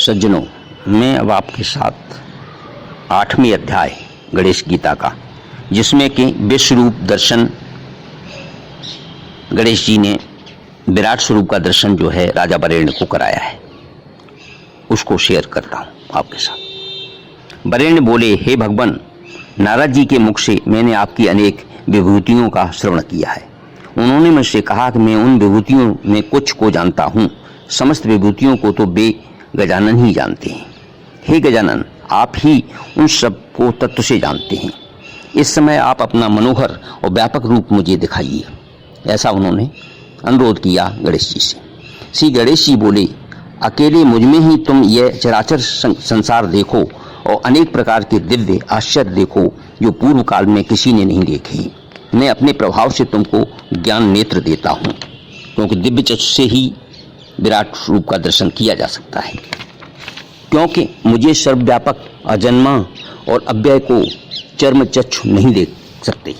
सज्जनों, मैं अब आपके साथ 8वें अध्याय गणेश गीता का, जिसमें कि विश्व रूप दर्शन गणेश जी ने विराट स्वरूप का दर्शन जो है राजा वरेण्य को कराया है, उसको शेयर करता हूँ आपके साथ। वरेण्य बोले, हे भगवान, नारद जी के मुख से मैंने आपकी अनेक विभूतियों का श्रवण किया है। उन्होंने मुझसे कहा कि मैं उन विभूतियों में कुछ को जानता हूँ, समस्त विभूतियों को तो वे गजानन ही जानते हैं। हे गजानन, आप ही उन सब को तत्व से जानते हैं। इस समय आप अपना मनोहर और व्यापक रूप मुझे दिखाइए। ऐसा उन्होंने अनुरोध किया गणेश जी से। श्री गणेश जी बोले, अकेले मुझ में ही तुम यह चराचर संसार देखो और अनेक प्रकार के दिव्य आश्चर्य देखो जो पूर्व काल में किसी ने नहीं देखे। मैं अपने प्रभाव से तुमको ज्ञान नेत्र देता हूँ, क्योंकि दिव्य चक्षु से ही विराट रूप का दर्शन किया जा सकता है। क्योंकि मुझे सर्वव्यापक, अजन्मा और अव्यय को चर्म चक्षु नहीं देख सकते।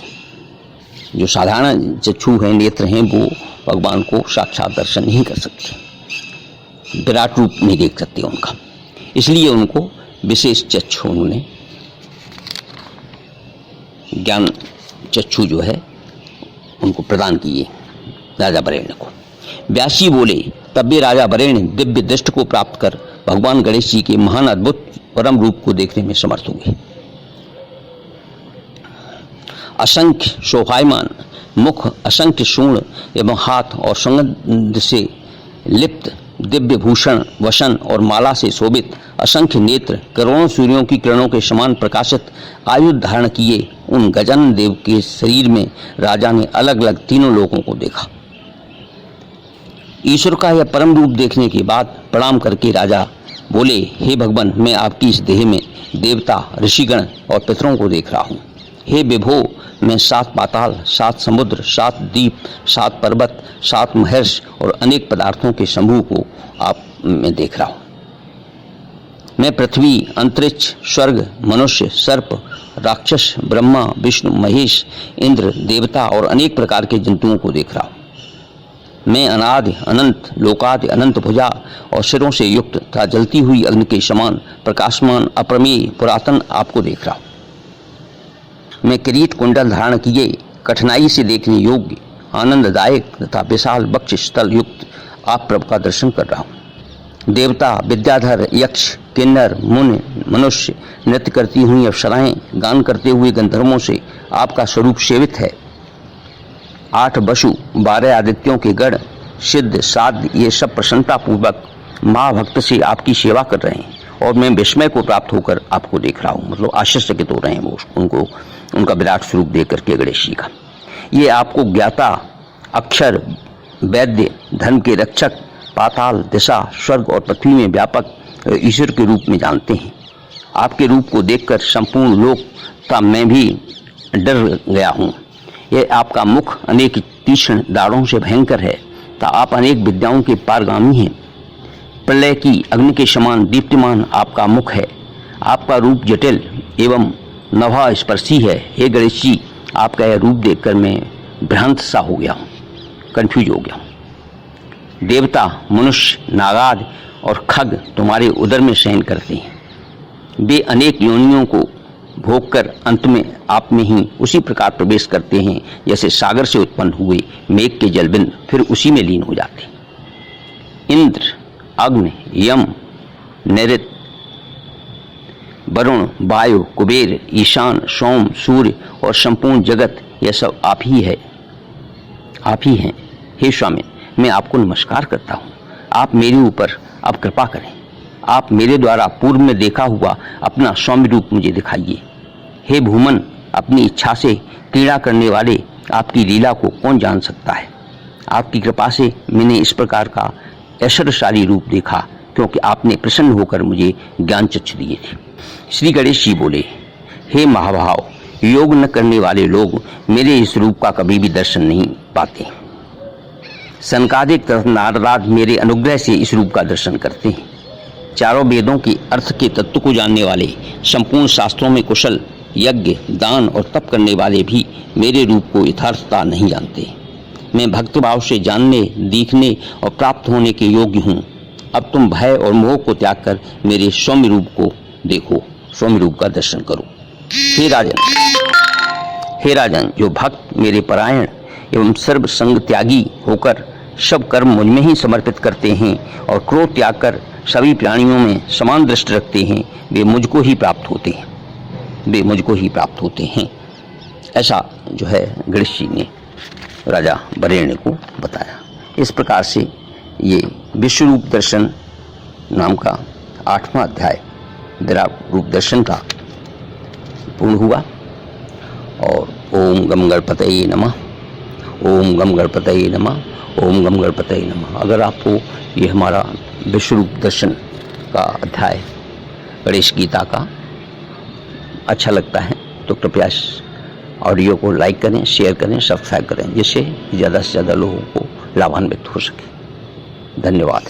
जो साधारण चक्षु हैं, नेत्र हैं, वो भगवान को साक्षात दर्शन नहीं कर सकते, विराट रूप नहीं देख सकते उनका। इसलिए उनको विशेष चक्षु, उन्होंने ज्ञान चक्षु जो है उनको प्रदान किए राजा वरेण्य को। व्यास जी बोले, तब भी राजा वरेण्य दिव्य दृष्टि को प्राप्त कर भगवान गणेश जी के महान अद्भुत परम रूप को देखने में समर्थ हुए। असंख्य शोभायमान मुख, असंख्य सूर्ण एवं हाथ और सुगंध से लिप्त दिव्य भूषण, वसन और माला से शोभित असंख्य नेत्र, करोड़ों सूर्यों की किरणों के समान प्रकाशित आयुध धारण किए उन गजानन देव के शरीर में राजा ने अलग अलग तीनों लोकों को देखा। ईश्वर का यह परम रूप देखने के बाद प्रणाम करके राजा बोले, हे भगवान, मैं आपकी इस देह में देवता, ऋषिगण और पितरों को देख रहा हूँ। हे विभो, मैं 7 पाताल, 7 समुद्र, 7 द्वीप, 7 पर्वत, 7 महर्षि और अनेक पदार्थों के समूह को आप में देख रहा हूँ। मैं पृथ्वी, अंतरिक्ष, स्वर्ग, मनुष्य, सर्प, राक्षस, ब्रह्मा, विष्णु, महेश, इंद्र, देवता और अनेक प्रकार के जंतुओं को देख रहा हूँ। मैं अनादि अनंत, लोकादि अनंत भुजा और सिरों से युक्त तथा जलती हुई अग्नि के समान प्रकाशमान, अप्रमेय, पुरातन आपको देख रहा हूँ। मैं किरीट कुंडल धारण किए कठिनाई से देखने योग्य, आनंददायक तथा विशाल वक्ष स्थल युक्त आप प्रभु का दर्शन कर रहा हूँ। देवता, विद्याधर, यक्ष, किन्नर, मुनि, मनुष्य, नृत्य करती हुई अप्सराएं, गान करते हुए गंधर्वों से आपका स्वरूप सेवित है। 8 वसु, 12 आदित्यों के गण, सिद्ध, साध्य, ये सब प्रसन्नता पूर्वक महाभक्त से आपकी सेवा कर रहे हैं और मैं विस्मय को प्राप्त होकर आपको देख रहा हूँ। मतलब आश्चर्यचकित हो रहे हैं वो उनको, उनका विराट स्वरूप देख करके गणेश जी का। ये आपको ज्ञाता, अक्षर, वैद्य, धर्म के रक्षक, पाताल, दिशा, स्वर्ग और पृथ्वी में व्यापक ईश्वर के रूप में जानते हैं। आपके रूप को देखकर संपूर्ण लोक का मैं भी डर गया हूँ। यह आपका मुख अनेक तीक्ष्ण दाढ़ों से भयंकर है तथा आप अनेक विद्याओं के पारगामी हैं। प्रलय की अग्नि के समान दीप्तिमान आपका मुख है। आपका रूप जटिल एवं नभा स्पर्शी है। हे गणेश जी, आपका यह रूप देखकर मैं भ्रांत सा हो गया हूँ, कंफ्यूज हो गया हूँ। देवता, मनुष्य, नागाद और खग तुम्हारे उदर में शयन करते हैं। वे अनेक योनियों को भोग कर अंत में आप में ही उसी प्रकार प्रवेश करते हैं जैसे सागर से उत्पन्न हुए मेघ के जलबिंद फिर उसी में लीन हो जाते। इंद्र, अग्नि, यम, नैऋत, वरुण, वायु, कुबेर, ईशान, सोम, सूर्य और संपूर्ण जगत, यह सब आप ही है, आप ही हैं। हे स्वामी, मैं आपको नमस्कार करता हूँ। आप मेरे ऊपर अब कृपा करें। आप मेरे द्वारा पूर्व में देखा हुआ अपना सौम्य रूप मुझे दिखाइए। हे भूमन, अपनी इच्छा से क्रीड़ा करने वाले आपकी लीला को कौन जान सकता है। आपकी कृपा से मैंने इस प्रकार का ऐश्वर्यशाली रूप देखा, क्योंकि आपने प्रसन्न होकर मुझे ज्ञान चक्षु दिए थे। श्री गणेश जी बोले, हे महाभाव, योग न करने वाले लोग मेरे इस रूप का कभी भी दर्शन नहीं पाते। सनकादिक तथा नारदाद मेरे अनुग्रह से इस रूप का दर्शन करते हैं। चारों वेदों के अर्थ के तत्व को जानने वाले, संपूर्ण शास्त्रों में कुशल, यज्ञ, दान और तप करने वाले भी मेरे रूप को यथार्थता नहीं जानते। मैं भक्तिभाव से जानने, देखने और प्राप्त होने के योग्य हूँ। अब तुम भय और मोह को त्याग कर मेरे सौम्य रूप को देखो, सौम्य रूप का दर्शन करो। हे राजन, जो भक्त मेरे परायण एवं सर्व संग त्यागी होकर सब कर्म मुझ में ही समर्पित करते हैं और क्रोध त्याग कर सभी प्राणियों में समान दृष्टि रखते हैं, वे मुझको ही प्राप्त होते हैं, वे मुझको ही प्राप्त होते हैं। ऐसा जो है गणेश जी ने राजा वरेण्य को बताया। इस प्रकार से ये विश्वरूप दर्शन नाम का 8वां अध्याय विराट रूप दर्शन का पूर्ण हुआ। और ओम गम गणपतये नमः, ओम गम गणपतये नमः, ओम गम गणपतये नमः। अगर आपको ये हमारा विश्वरूप दर्शन का अध्याय गणेश गीता का अच्छा लगता है तो कृपया ऑडियो को लाइक करें, शेयर करें, सब्सक्राइब करें, जिससे ज़्यादा से ज़्यादा लोगों को लाभान्वित हो सके। धन्यवाद।